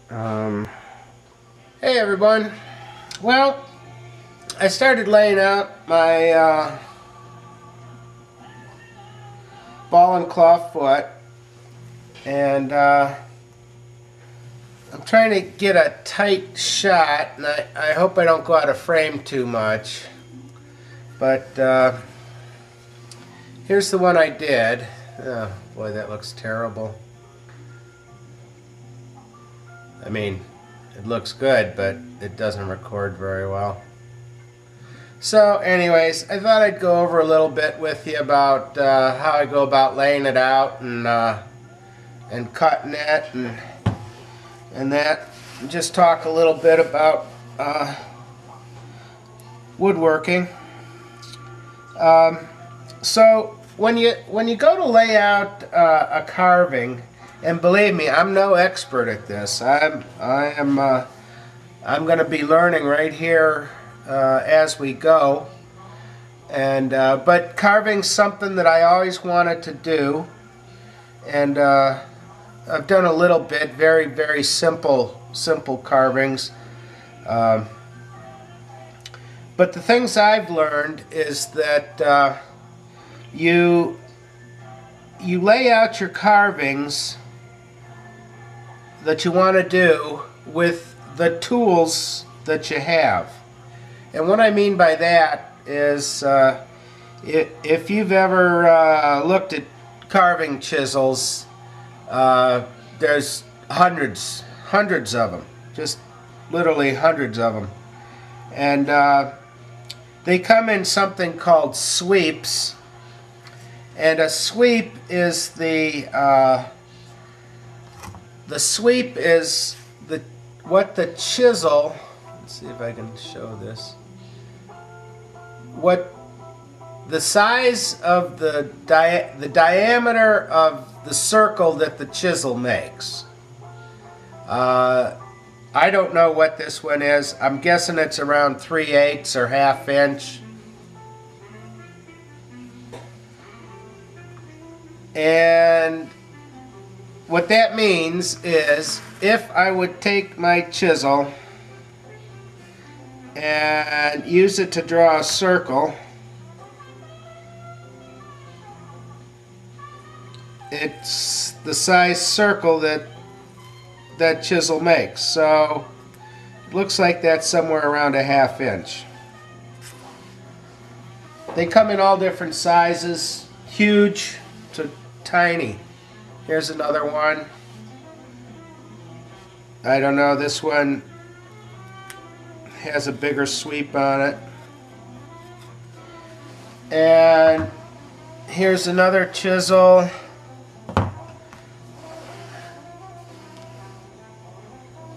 Hey everyone. Well, I started laying out my ball and claw foot, and I'm trying to get a tight shot, and I hope I don't go out of frame too much. But here's the one I did. Oh boy, that looks terrible. I mean, it looks good, but it doesn't record very well. So anyways, I thought I'd go over a little bit with you about how I go about laying it out and cutting it and that. And just talk a little bit about woodworking. So when you go to lay out a carving, and believe me, I'm no expert at this. I'm going to be learning right here as we go. And but carving's something that I always wanted to do, and I've done a little bit, very simple carvings. But the things I've learned is that you lay out your carvings that you want to do with the tools that you have. And what I mean by that is if you've ever looked at carving chisels, there's hundreds of them, just literally hundreds of them. And they come in something called sweeps. And a sweep is the sweep is what the chisel. Let's see if I can show this. What the size of the diameter of the circle that the chisel makes. I don't know what this one is. I'm guessing it's around 3/8 or 1/2 inch. And what that means is if I would take my chisel and use it to draw a circle, it's the size circle that chisel makes. So it looks like that's somewhere around 1/2 inch. They come in all different sizes, huge to tiny. Here's another one. I don't know, this one has a bigger sweep on it. And here's another chisel.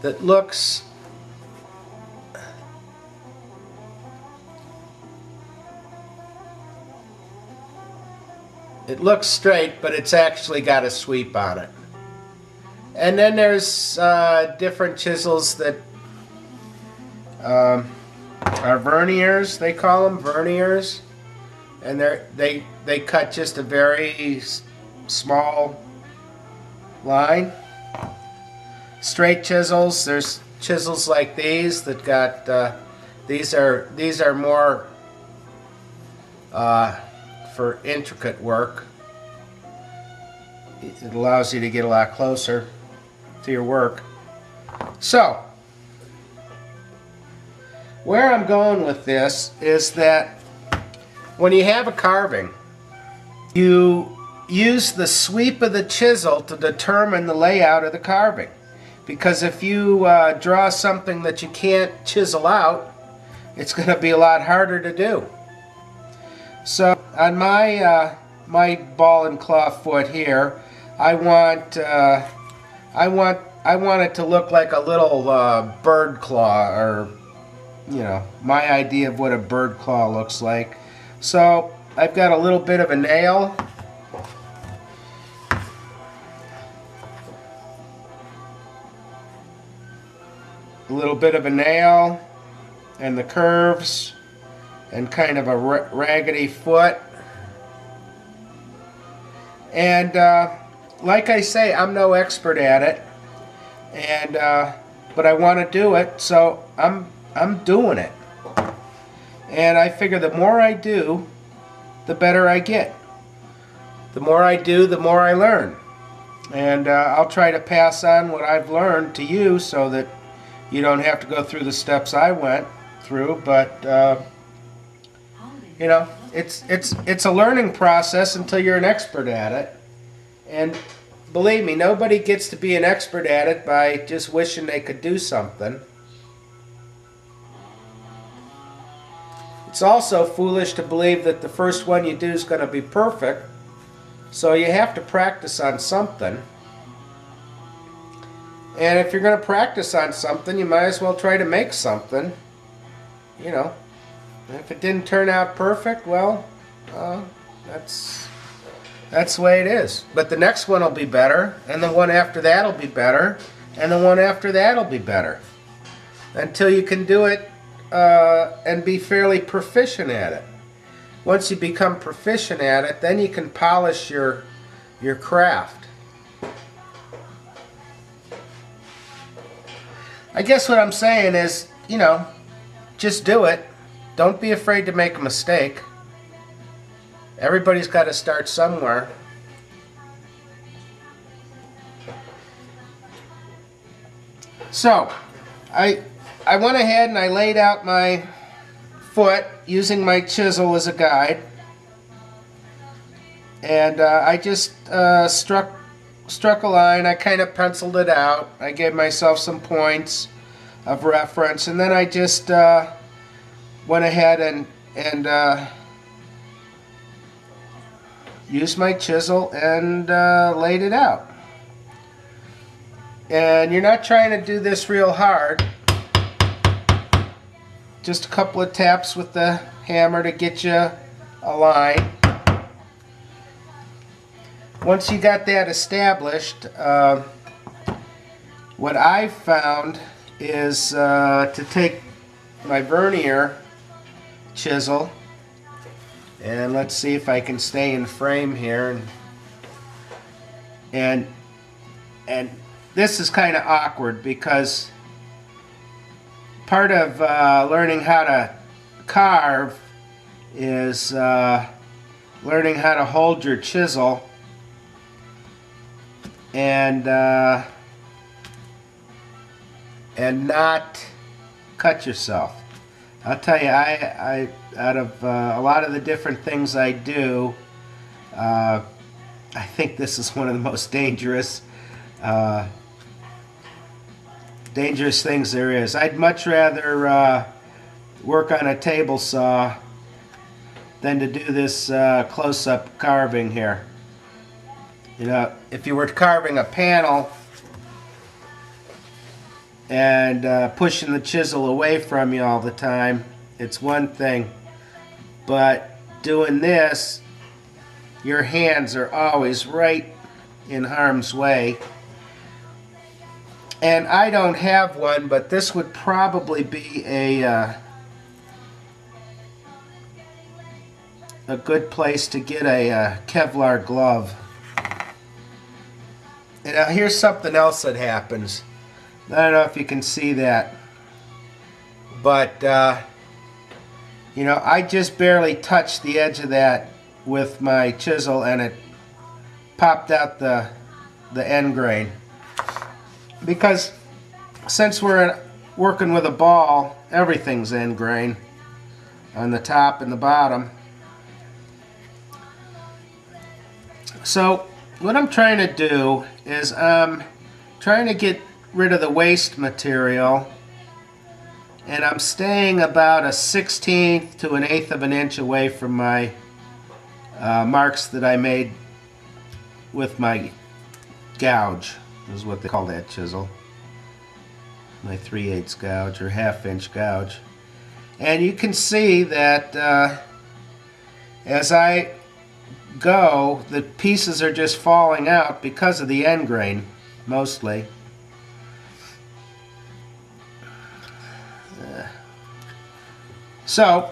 That looks straight, but it's actually got a sweep on it. And then there's different chisels that are verniers. They call them verniers, and they cut just a very small line. Straight chisels. There's chisels like these that got these are more for intricate work. It allows you to get a lot closer to your work. So where I'm going with this is that when you have a carving, you use the sweep of the chisel to determine the layout of the carving. Because if you draw something that you can't chisel out, it's going to be a lot harder to do. So on my my ball and claw foot here, I want it to look like a little bird claw, or you know, my idea of what a bird claw looks like. So I've got a little bit of a nail. A little bit of a nail and the curves and kind of a raggedy foot. And like I say, I'm no expert at it, and but I want to do it, so I'm doing it. And I figure the more I do, the better I get. The more I do, the more I learn. And I'll try to pass on what I've learned to you so that you don't have to go through the steps I went through. But you know, it's a learning process until you're an expert at it. And believe me, nobody gets to be an expert at it by just wishing they could do something. It's also foolish to believe that the first one you do is going to be perfect. So you have to practice on something. And if you're going to practice on something, you might as well try to make something. You know, if it didn't turn out perfect, well, that's the way it is. But the next one will be better, and the one after that will be better, and the one after that will be better. Until you can do it and be fairly proficient at it. Once you become proficient at it, then you can polish your craft. I guess what I'm saying is, you know, just do it. Don't be afraid to make a mistake. Everybody's got to start somewhere. So, I went ahead and I laid out my foot using my chisel as a guide, and I just struck a line. I kind of penciled it out. I gave myself some points of reference, and then I just went ahead and used my chisel and laid it out. And you're not trying to do this real hard. Just a couple of taps with the hammer to get you a line. Once you got that established, what I've found is to take my vernier chisel, and let's see if I can stay in frame here, and this is kind of awkward because part of learning how to carve is learning how to hold your chisel and not cut yourself. I'll tell you, I out of a lot of the different things I do, I think this is one of the most dangerous things there is. I'd much rather work on a table saw than to do this close-up carving here. You know, if you were carving a panel and pushing the chisel away from you all the time, it's one thing. But doing this, your hands are always right in harm's way. And I don't have one, but this would probably be a good place to get a Kevlar glove. And now here's something else that happens. I don't know if you can see that, but you know, I just barely touched the edge of that with my chisel, and it popped out the end grain. Because since we're working with a ball, everything's end grain on the top and the bottom. So what I'm trying to do is I'm trying to get rid of the waste material, and I'm staying about a 1/16 to an 1/8 of an inch away from my marks that I made with my gouge, is what they call that chisel. My 3/8 gouge or 1/2 inch gouge. And you can see that as I go, the pieces are just falling out because of the end grain, mostly. So,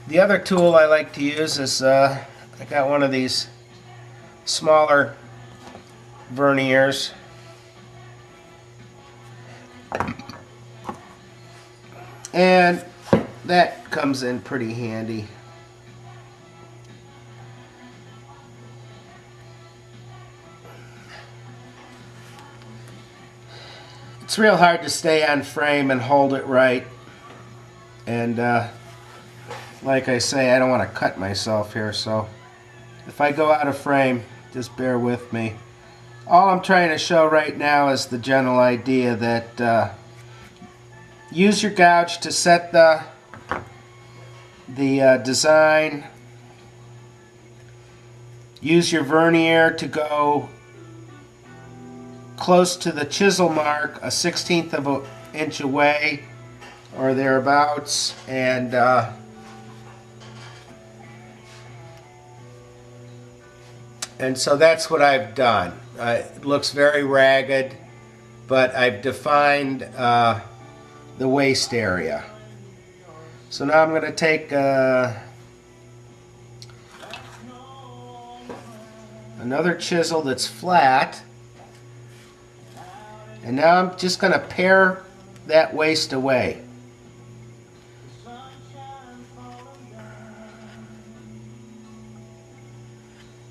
the other tool I like to use is, I got one of these smaller verniers, And that comes in pretty handy. It's real hard to stay on frame and hold it right. And like I say, I don't want to cut myself here, so if I go out of frame, just bear with me. All I'm trying to show right now is the general idea that use your gouge to set the design. Use your vernier to go close to the chisel mark, a 1/16 of an inch away or thereabouts, and so that's what I've done. It looks very ragged, but I've defined the waist area. So now I'm going to take another chisel that's flat, and now I'm just going to pare that waist away.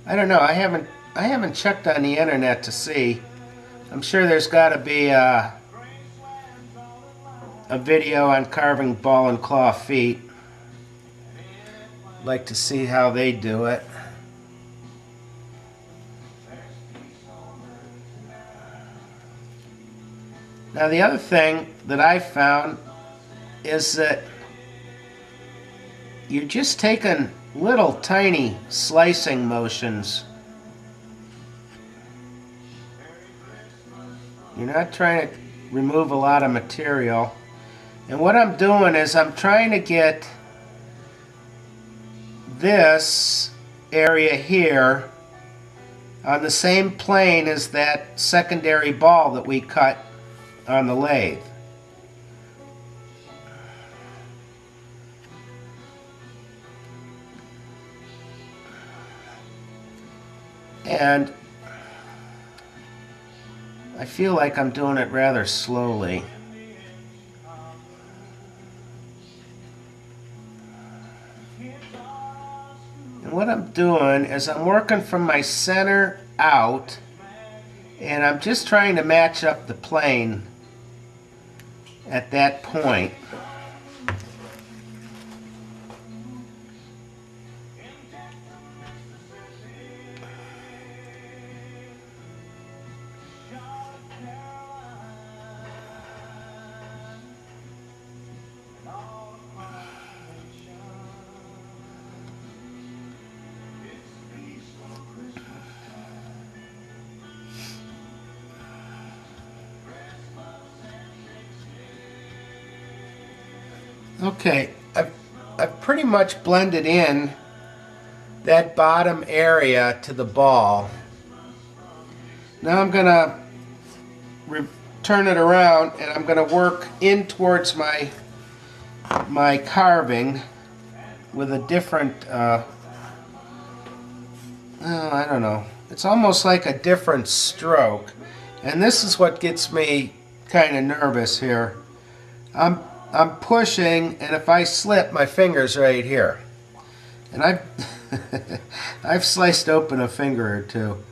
I don't know. I haven't checked on the internet to see. I'm sure there's got to be a video on carving ball and claw feet. I'd like to see how they do it. Now the other thing that I found is that you're just taking little tiny slicing motions. You're not trying to remove a lot of material. And what I'm doing is I'm trying to get this area here on the same plane as that secondary ball that we cut on the lathe. And I feel like I'm doing it rather slowly. And what I'm doing is I'm working from my center out, and I'm just trying to match up the plane at that point. Okay, I've pretty much blended in that bottom area to the ball. Now I'm going to turn it around, and I'm going to work in towards my carving with a different, I don't know, it's almost like a different stroke. And this is what gets me kind of nervous here. I'm pushing, and if I slip, my finger's right here. And I've sliced open a finger or two.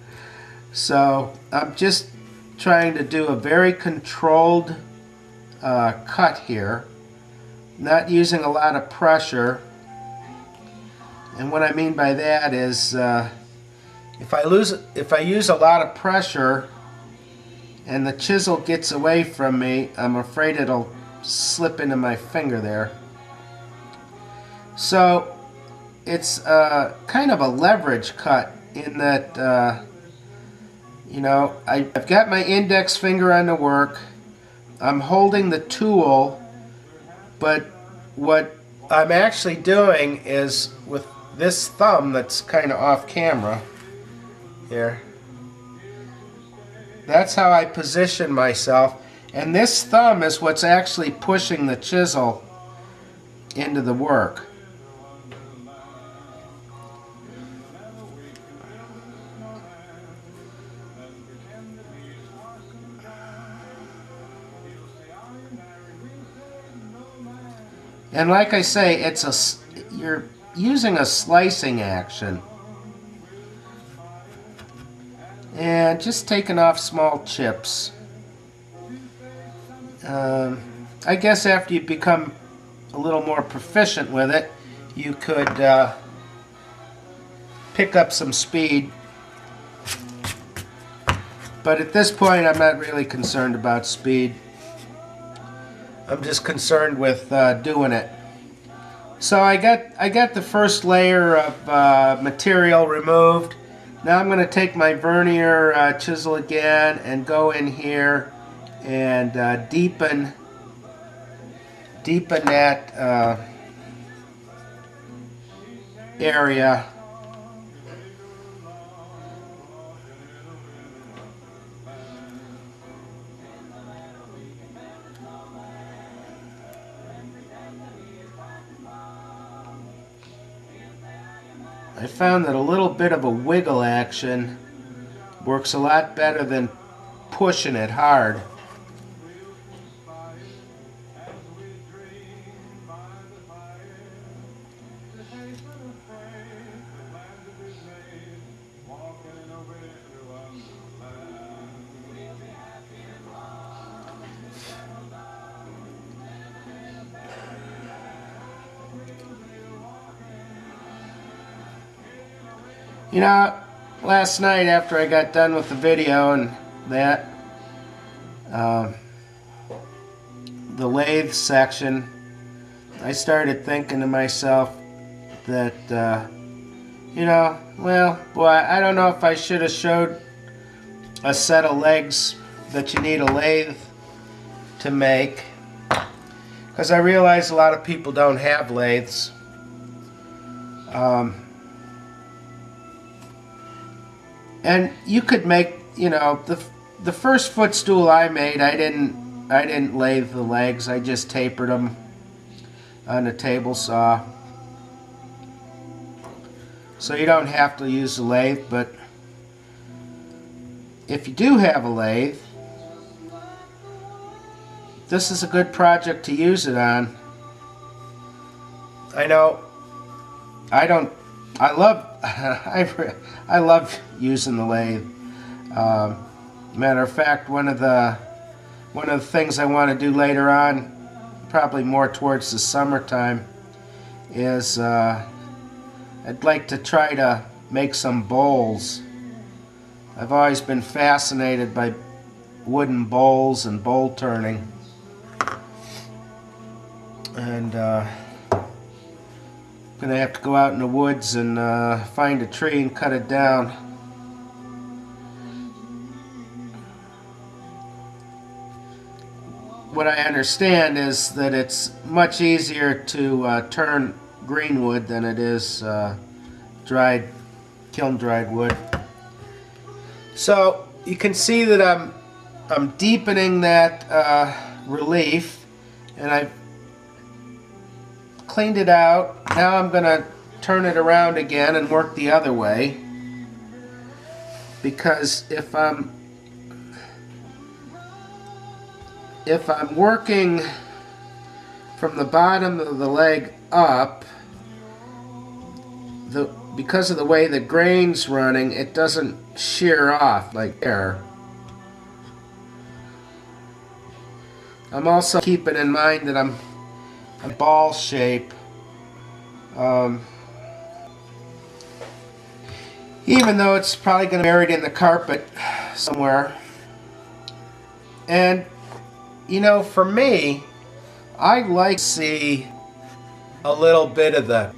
So I'm just trying to do a very controlled cut here, not using a lot of pressure. And what I mean by that is if I use a lot of pressure and the chisel gets away from me, I'm afraid it'll slip into my finger there. So it's kind of a leverage cut in that you know, I've got my index finger on the work. I'm holding the tool, but what I'm actually doing is with this thumb that's kind of off camera here. That's how I position myself. And this thumb is what's actually pushing the chisel into the work. And like I say, you're using a slicing action. And just taking off small chips. I guess after you become a little more proficient with it, you could pick up some speed. But at this point, I'm not really concerned about speed. I'm just concerned with doing it. So I got the first layer of material removed. Now I'm going to take my vernier chisel again and go in here and deepen that area. I found that a little bit of a wiggle action works a lot better than pushing it hard. You know, last night after I got done with the video and that, the lathe section, I started thinking to myself that, you know, well, boy, I don't know if I should have showed a set of legs that you need a lathe to make, because I realize a lot of people don't have lathes. And you could make, you know, the first footstool I made, I didn't lathe the legs. I just tapered them on a table saw. So you don't have to use a lathe, but if you do have a lathe, this is a good project to use it on. I know I love using the lathe. Matter of fact, one of the things I want to do later on, probably more towards the summertime, is I'd like to try to make some bowls. I've always been fascinated by wooden bowls and bowl turning, and I'm gonna have to go out in the woods and find a tree and cut it down. What I understand is that it's much easier to turn green wood than it is kiln dried wood. So you can see that I'm deepening that relief, and I've cleaned it out. Now I'm going to turn it around again and work the other way, because if I'm working from the bottom of the leg up, because of the way the grain's running, it doesn't shear off like there. I'm also keeping in mind that I'm ball shape. Even though it's probably going to be buried in the carpet somewhere. And you know, for me, I like to see a little bit of the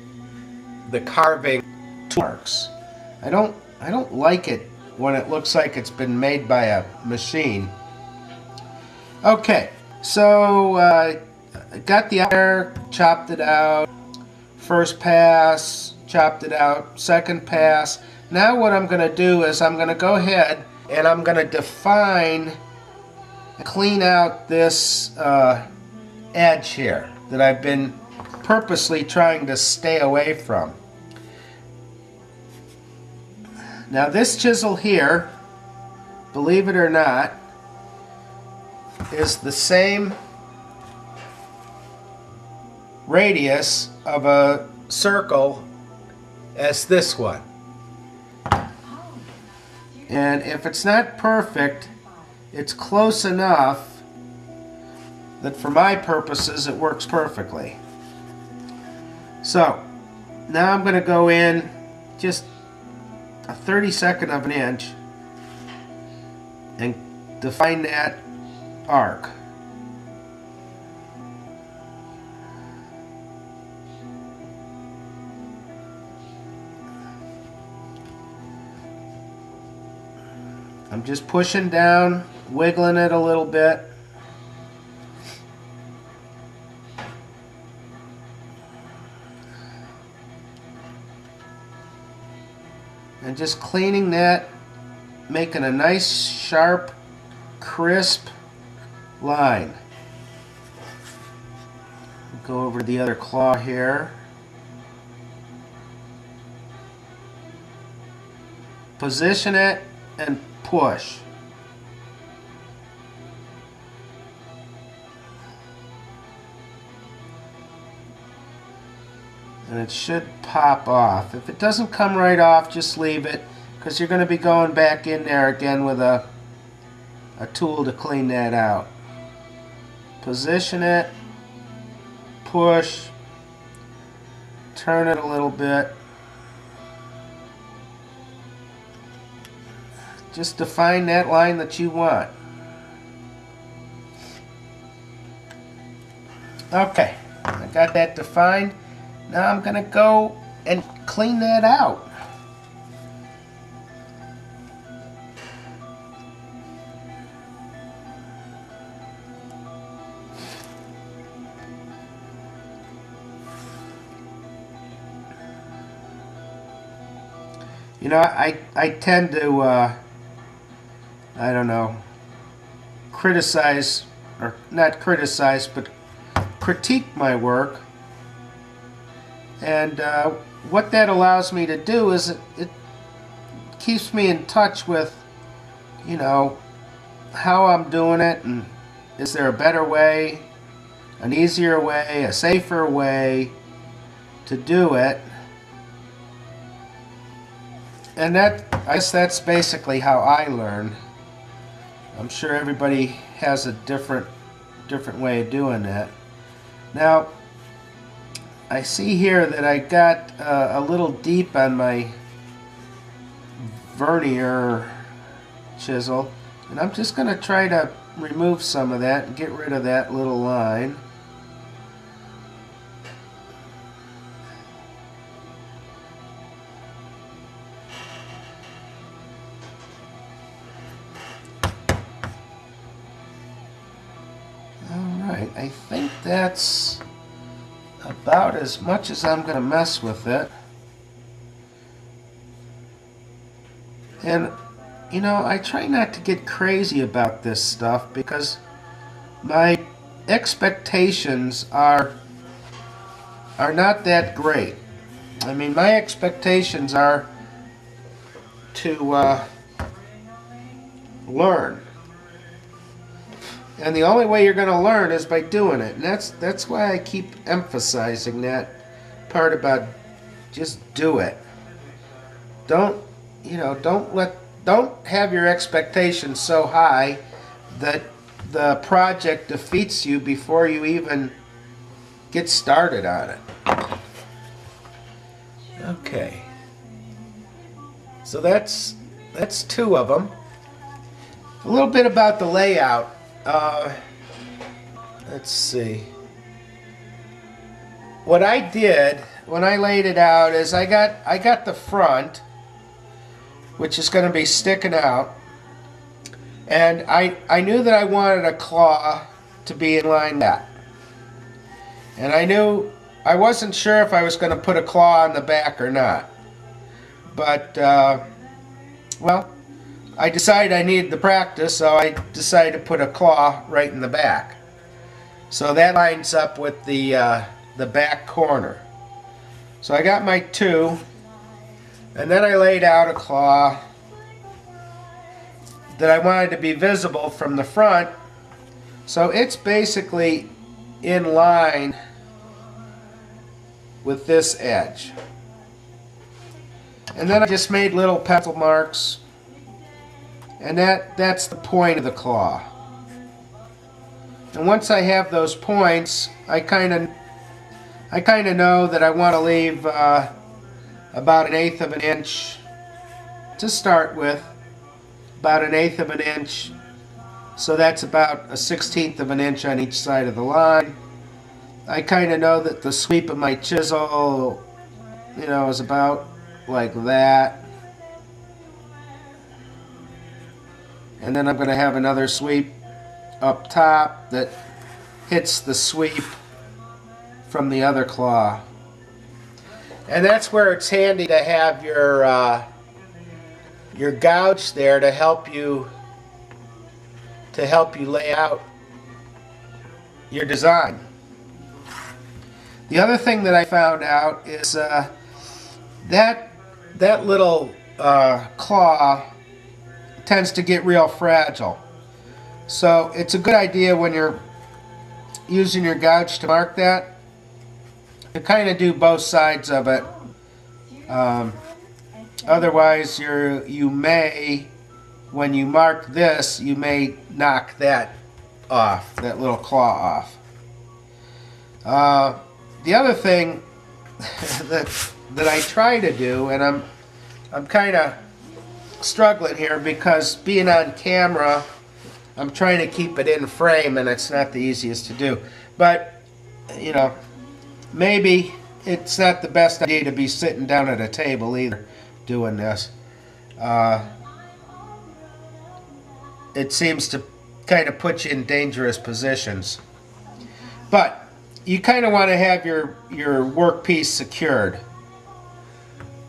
carving marks. I don't like it when it looks like it's been made by a machine. Okay, so got the iron, chopped it out. First pass, chopped it out. Second pass. Now what I'm going to do is I'm going to go ahead and I'm going to define, clean out this edge here that I've been purposely trying to stay away from. Now this chisel here, believe it or not, is the same radius of a circle as this one. And if it's not perfect, it's close enough that for my purposes it works perfectly. So now I'm going to go in just a 32nd of an inch and define that arc. I'm just pushing down, wiggling it a little bit. And just cleaning that, making a nice, sharp, crisp line. Go over to the other claw here. Position it and push. And it should pop off. If it doesn't come right off, just leave it, because you're going to be going back in there again with a tool to clean that out. Position it, push, turn it a little bit. Just define that line that you want. Okay, I got that defined. Now I'm going to go and clean that out. You know, I tend to, I don't know, criticize, or not criticize, but critique my work. And what that allows me to do is it keeps me in touch with, you know, how I'm doing it, and is there a better way, an easier way, a safer way to do it. And I guess that's basically how I learn. I'm sure everybody has a different way of doing that. Now, I see here that I got a little deep on my vernier chisel, and I'm just going to try to remove some of that and get rid of that little line. Alright, I think that's about as much as I'm going to mess with it. And you know, I try not to get crazy about this stuff because my expectations are not that great. I mean, my expectations are to learn. And the only way you're going to learn is by doing it. And that's why I keep emphasizing that part about just do it. Don't have your expectations so high that the project defeats you before you even get started on it. Okay. So that's two of them. A little bit about the layout. Let's see. What I did when I laid it out is I got the front, which is going to be sticking out, and I knew that I wanted a claw to be in line with that. And I wasn't sure if I was going to put a claw on the back or not. But well, I decided I needed the practice, so I decided to put a claw right in the back. So that lines up with the back corner. So I got my two, and then I laid out a claw that I wanted to be visible from the front. So it's basically in line with this edge. And then I just made little pencil marks, and that's the point of the claw. And once I have those points, I kind of know that I want to leave about 1/8 of an inch to start with, about 1/8 of an inch. So that's about 1/16 of an inch on each side of the line. I kind of know that the sweep of my chisel, is about like that. And then I'm going to have another sweep up top that hits the sweep from the other claw. And that's where it's handy to have your gouge there to help you lay out your design. The other thing that I found out is that little claw tends to get real fragile. So it's a good idea when you're using your gouge to mark that to kind of do both sides of it. Otherwise, you may, when you mark this, you may knock that off, that little claw off. The other thing that I try to do, and I'm kind of struggling here because being on camera, I'm trying to keep it in frame, and it's not the easiest to do. But maybe it's not the best idea to be sitting down at a table either doing this. It seems to kind of put you in dangerous positions. But you kind of want to have your workpiece secured.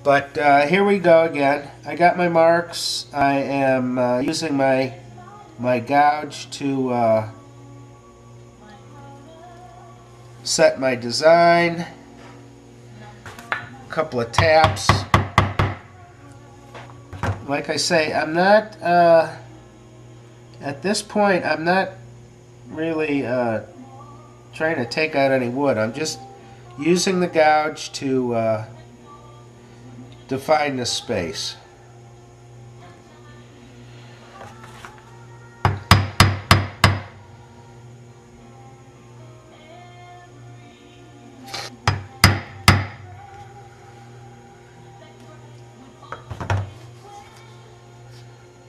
But here we go again. I got my marks. I am using my gouge to set my design. A couple of taps. Like I say, I'm not at this point, I'm not really trying to take out any wood. I'm just using the gouge to define the space.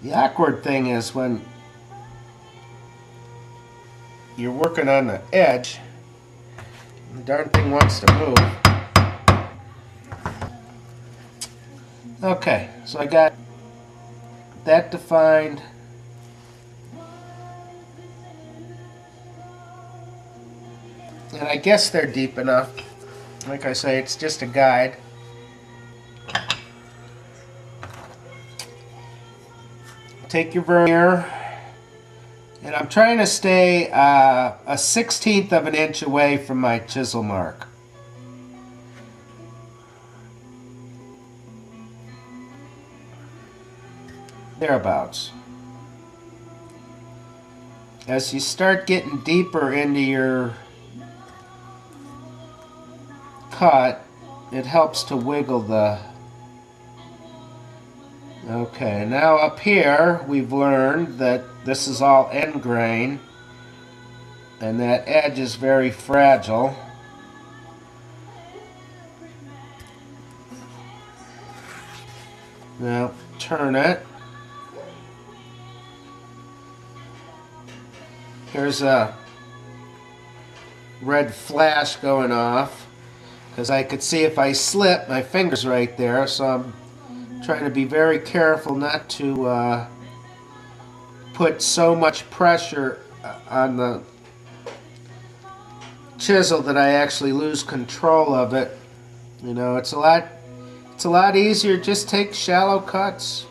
The awkward thing is when you're working on the edge, the darn thing wants to move. Okay, so I got that defined. And I guess they're deep enough. Like I say, it's just a guide. Take your vernier, and I'm trying to stay a 1/16 of an inch away from my chisel mark. Thereabouts. As you start getting deeper into your cut, it helps to wiggle the... Okay, now up here we've learned that this is all end grain and that edge is very fragile. Now turn it. Here's a red flash going off because I could see if I slip, my finger's right there, so I'm trying to be very careful not to put so much pressure on the chisel that I actually lose control of it. It's a lot easier. Just take shallow cuts.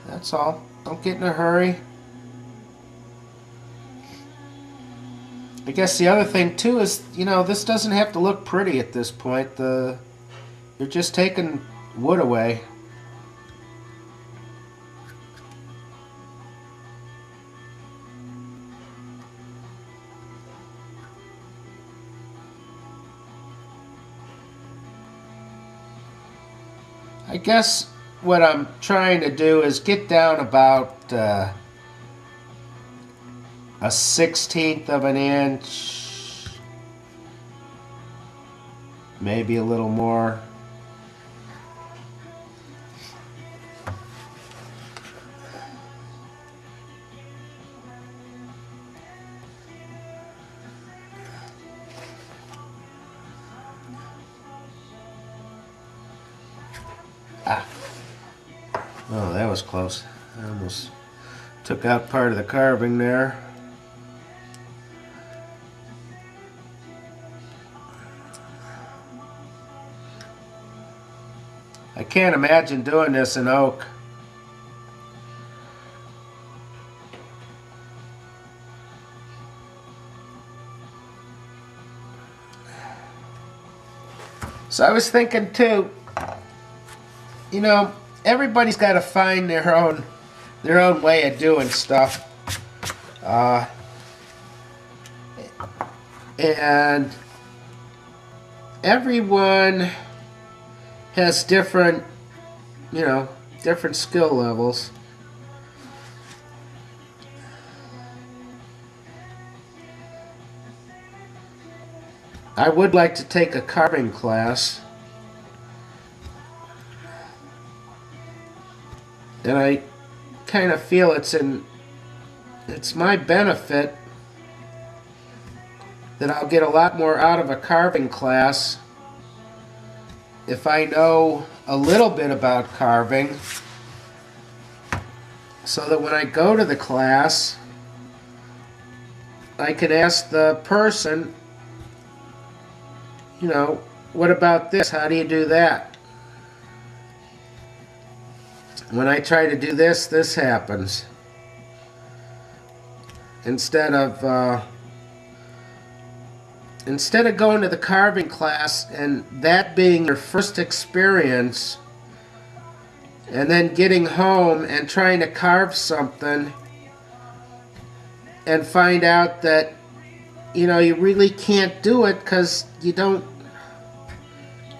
That's all. Don't get in a hurry. I guess the other thing too is, this doesn't have to look pretty at this point. You're just taking wood away. I guess what I'm trying to do is get down about a 1/16 of an inch, maybe a little more. Ah. Oh, that was close. I almost took out part of the carving there. I can't imagine doing this in oak. So I was thinking too, you know, everybody's got to find their own way of doing stuff, and everyone has different, you know, different skill levels. I would like to take a carving class, and I kind of feel it's my benefit that I'll get a lot more out of a carving class if I know a little bit about carving, so that when I go to the class, I can ask the person, you know, what about this? How do you do that? When I try to do this, this happens. Instead of going to the carving class and that being your first experience, and then getting home and trying to carve something and find out that, you know, you really can't do it because you don't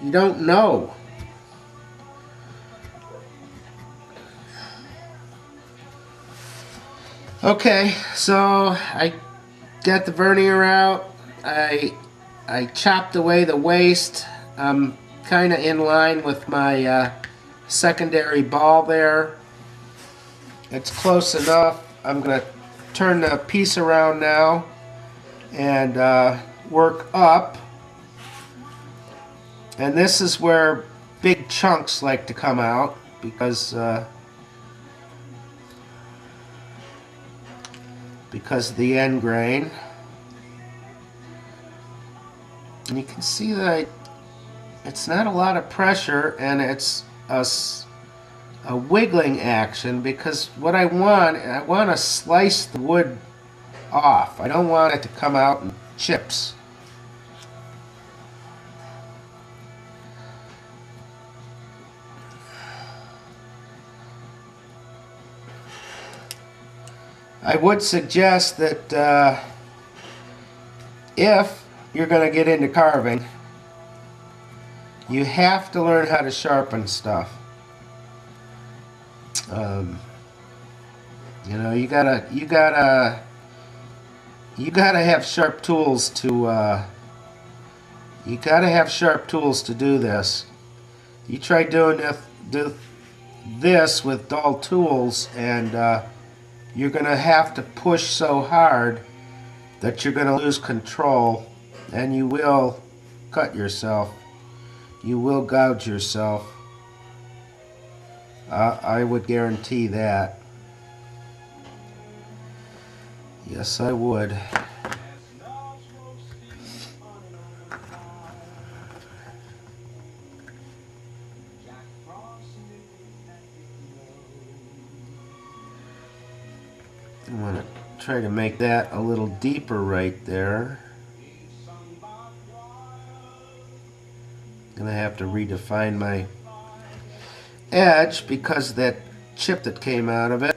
know. Okay, so I got the vernier out. I chopped away the waste. I'm kind of in line with my secondary ball there. It's close enough. I'm going to turn the piece around now and work up. And this is where big chunks like to come out, because of the end grain. And you can see that it's not a lot of pressure, and it's a wiggling action, because what I want to slice the wood off. I don't want it to come out in chips. I would suggest that if you're going to get into carving, you have to learn how to sharpen stuff. You know, you gotta have sharp tools to do this. You try doing this with dull tools, and you're gonna have to push so hard that you're gonna lose control, and you will cut yourself. You will gouge yourself. I would guarantee that. Yes, I would. I'm going to try to make that a little deeper right there. I'm going to have to redefine my edge because of that chip that came out of it.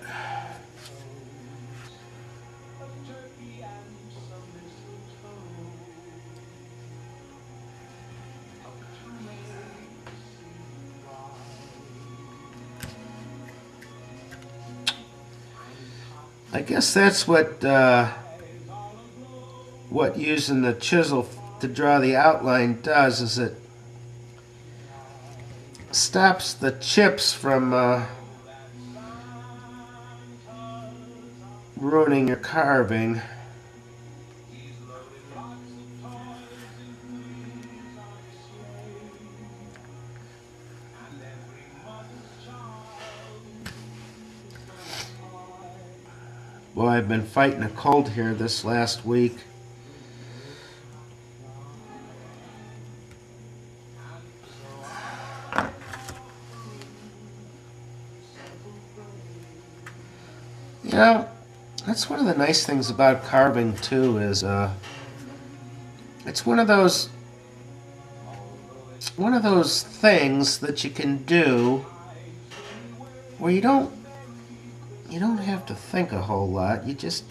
I guess that's what using the chisel to draw the outline does, is it stops the chips from ruining your carving. Boy, I've been fighting a cold here this last week. You know, that's one of the nice things about carving too, is it's one of those things that you can do where you don't have to think a whole lot. You just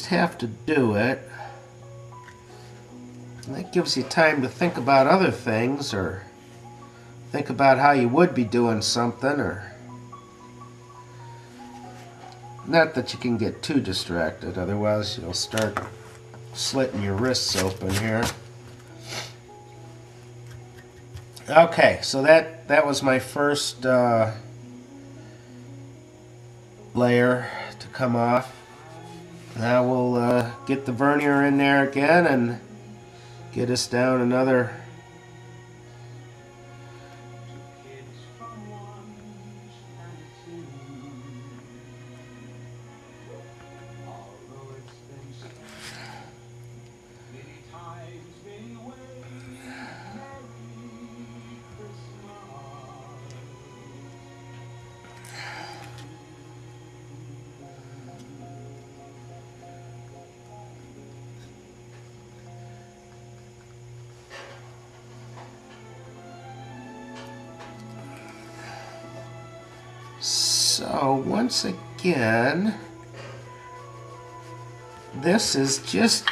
have to do it. And that gives you time to think about other things, or think about how you would be doing something, or not that you can get too distracted, otherwise you'll start slitting your wrists open here. Okay, so that was my first layer to come off. Now we'll get the vernier in there again and get us down another So once again, this is just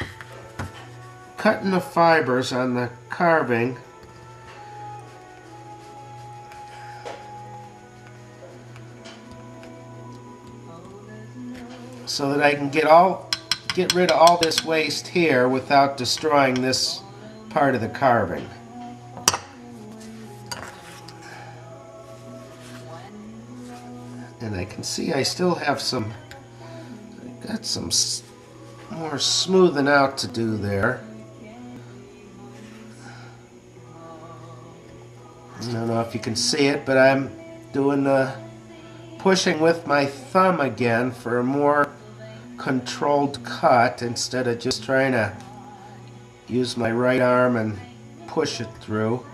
cutting the fibers on the carving so that I can get rid of all this waste here without destroying this part of the carving. And I can see I still have got some more smoothing out to do there. I don't know if you can see it, but I'm doing pushing with my thumb again for a more controlled cut, instead of just trying to use my right arm and push it through.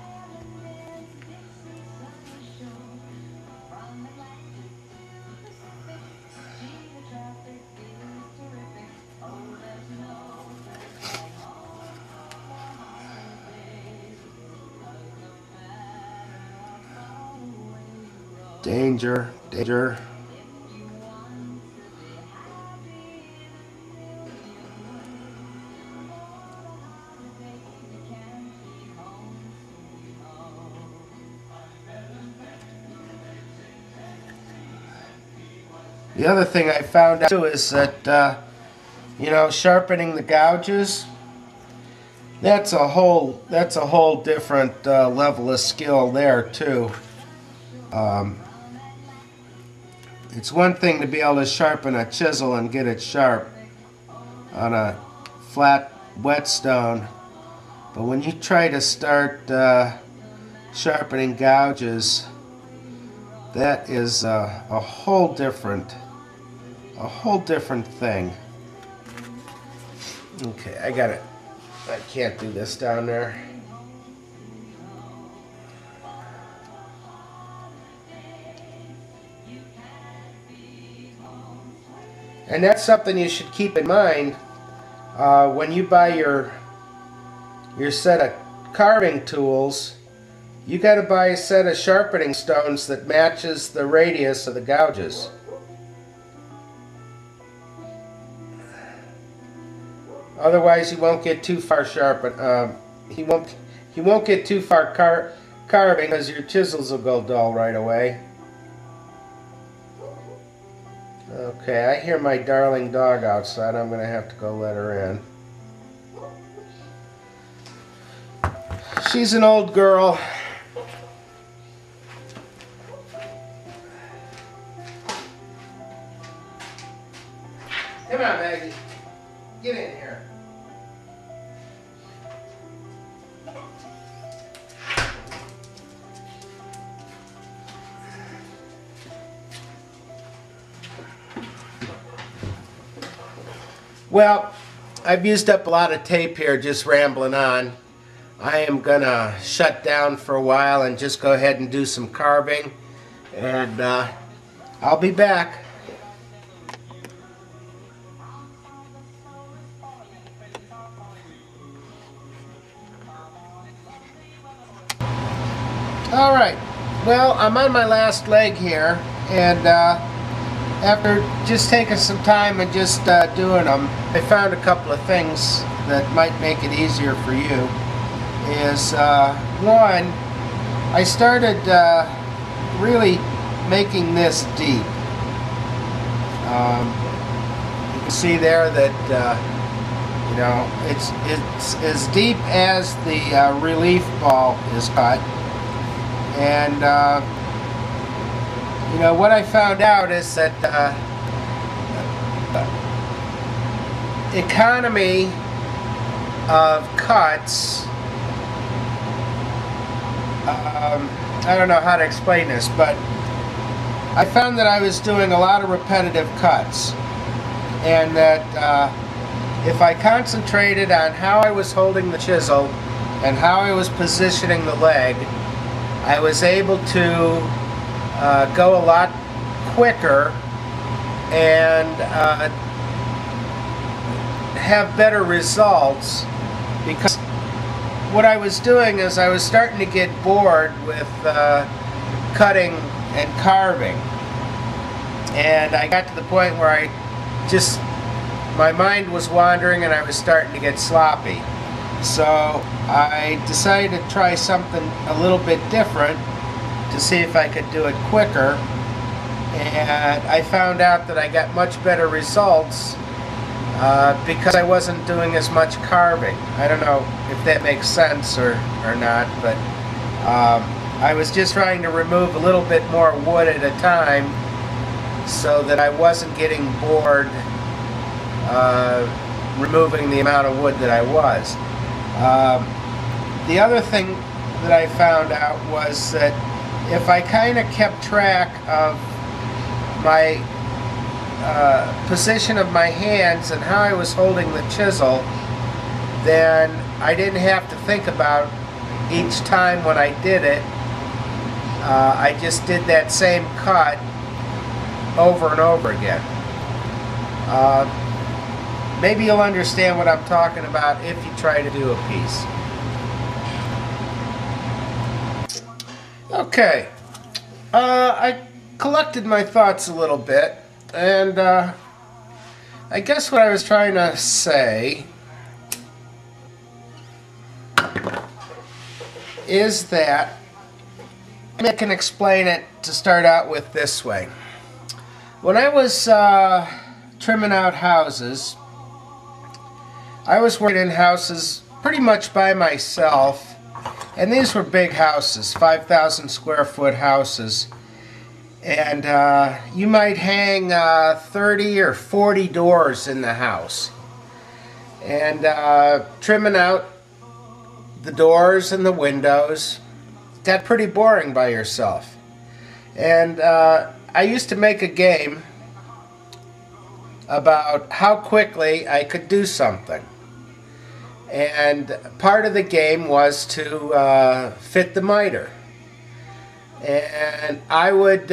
Danger, danger. The other thing I found out too is that you know, sharpening the gouges, that's a whole different level of skill there too. It's one thing to be able to sharpen a chisel and get it sharp on a flat whetstone, but when you try to start sharpening gouges, that is a whole different thing. Okay, I can't do this down there. And that's something you should keep in mind when you buy your set of carving tools. You got to buy a set of sharpening stones that matches the radius of the gouges. Otherwise, you won't get too far sharpened. You won't get too far carving, because your chisels will go dull right away. Okay, I hear my darling dog outside. I'm going to have to go let her in. She's an old girl. Come on, Maggie. Get in here. Well, I've used up a lot of tape here just rambling on. I am gonna shut down for a while and just go ahead and do some carving, and I'll be back. Alright, well, I'm on my last leg here, and after just taking some time and just doing them, I found a couple of things that might make it easier for you. One, I started really making this deep. You can see there that you know, it's as deep as the relief ball is cut. And you know, what I found out is that economy of cuts, I don't know how to explain this, but I found that I was doing a lot of repetitive cuts, and that if I concentrated on how I was holding the chisel and how I was positioning the leg, I was able to go a lot quicker and have better results, because what I was doing is I was starting to get bored with cutting and carving, and I got to the point where my mind was wandering and I was starting to get sloppy. So I decided to try something a little bit different to see if I could do it quicker, and I found out that I got much better results because I wasn't doing as much carving. I don't know if that makes sense or not, but I was just trying to remove a little bit more wood at a time so that I wasn't getting bored removing the amount of wood that I was. The other thing that I found out was that if I kind of kept track of my position of my hands and how I was holding the chisel, then I didn't have to think about each time when I did it. I just did that same cut over and over again. Maybe you'll understand what I'm talking about if you try to do a piece. Okay, I collected my thoughts a little bit, and I guess what I was trying to say is that I can explain it to start out with this way. When I was trimming out houses, I was working in houses pretty much by myself, and these were big houses, 5,000 square foot houses, and you might hang 30 or 40 doors in the house, and trimming out the doors and the windows got pretty boring by yourself. And I used to make a game about how quickly I could do something. And part of the game was to fit the miter. And I would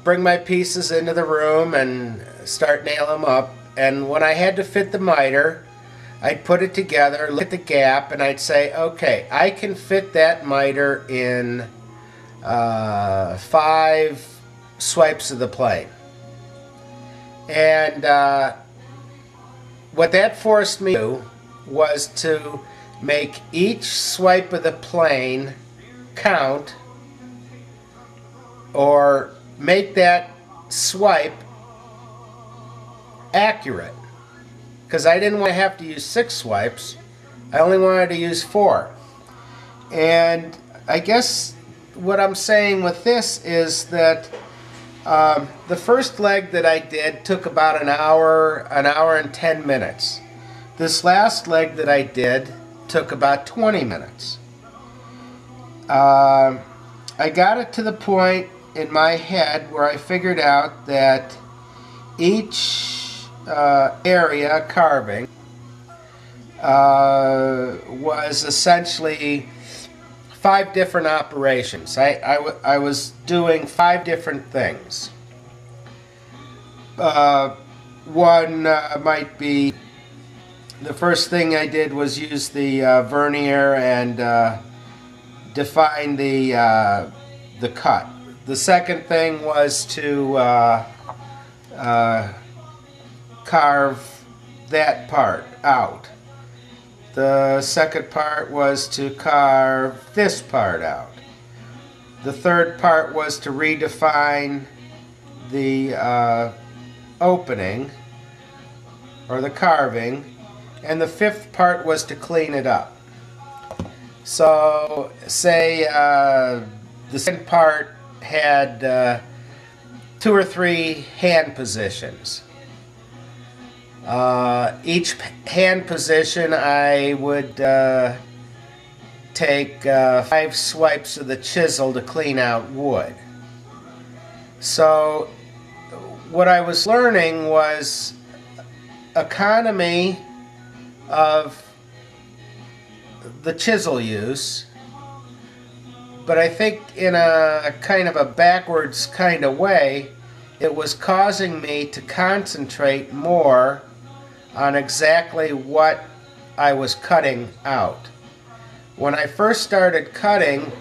bring my pieces into the room and start nailing them up. And when I had to fit the miter, I'd put it together, look at the gap, and I'd say, okay, I can fit that miter in 5 swipes of the plane. And what that forced me to do was to make each swipe of the plane count, or make that swipe accurate, because I didn't want to have to use 6 swipes. I only wanted to use 4. And I guess what I'm saying with this is that the first leg that I did took about an hour and 10 minutes. This last leg that I did took about 20 minutes. I got it to the point in my head where I figured out that each area carving was essentially 5 different operations. I was doing 5 different things. One might be, the first thing I did was use the vernier and define the cut. The second thing was to carve that part out. The second part was to carve this part out. The third part was to redefine the opening or the carving, and the fifth part was to clean it up. So say the second part had 2 or 3 hand positions. Each hand position I would take 5 swipes of the chisel to clean out wood. So what I was learning was economy of the chisel use, but I think in a kind of a backwards kind of way, it was causing me to concentrate more on exactly what I was cutting out. When I first started cutting,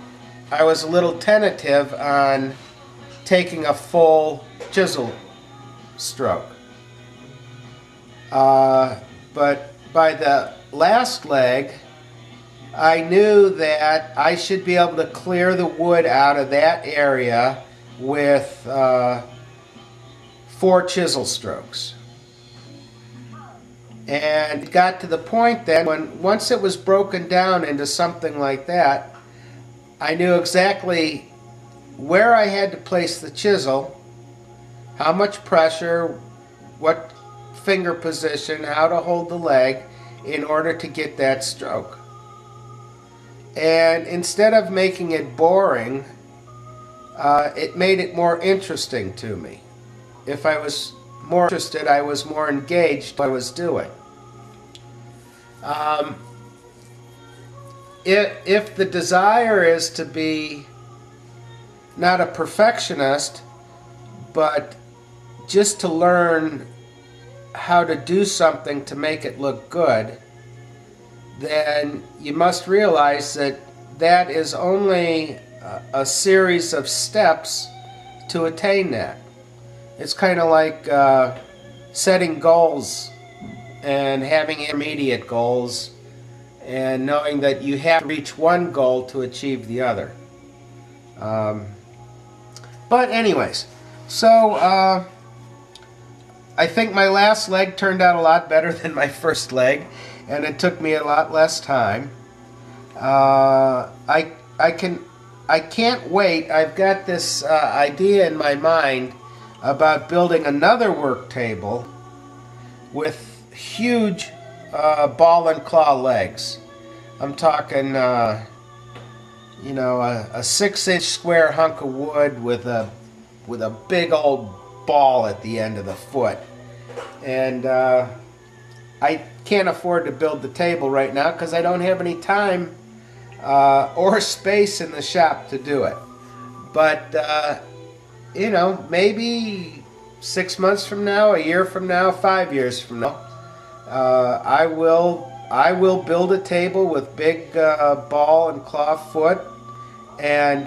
I was a little tentative on taking a full chisel stroke. But by the last leg, I knew that I should be able to clear the wood out of that area with 4 chisel strokes. And it got to the point then when once it was broken down into something like that, I knew exactly where I had to place the chisel, how much pressure, what finger position, how to hold the leg in order to get that stroke. And instead of making it boring, it made it more interesting to me. If I was more interested, I was more engaged in what I was doing. If the desire is to be not a perfectionist, but just to learn how to do something to make it look good, then you must realize that that is only a series of steps to attain that. It's kind of like setting goals and having intermediate goals and knowing that you have to reach one goal to achieve the other. But anyways, so I think my last leg turned out a lot better than my first leg, and it took me a lot less time. I can't wait. I've got this idea in my mind about building another work table with huge ball and claw legs. I'm talking, you know, a 6-inch square hunk of wood with a big old ball at the end of the foot. And I can't afford to build the table right now because I don't have any time or space in the shop to do it. But you know, maybe 6 months from now, a year from now, 5 years from now, I will build a table with big ball and claw foot, and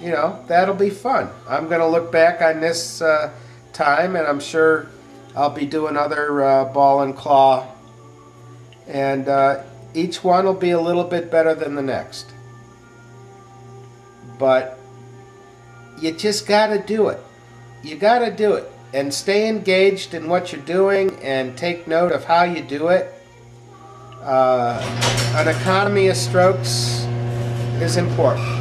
you know, that'll be fun. I'm going to look back on this time, and I'm sure I'll be doing other ball and claw, and each one will be a little bit better than the next. But you just got to do it. You got to do it. and stay engaged in what you're doing and take note of how you do it. An economy of strokes is important.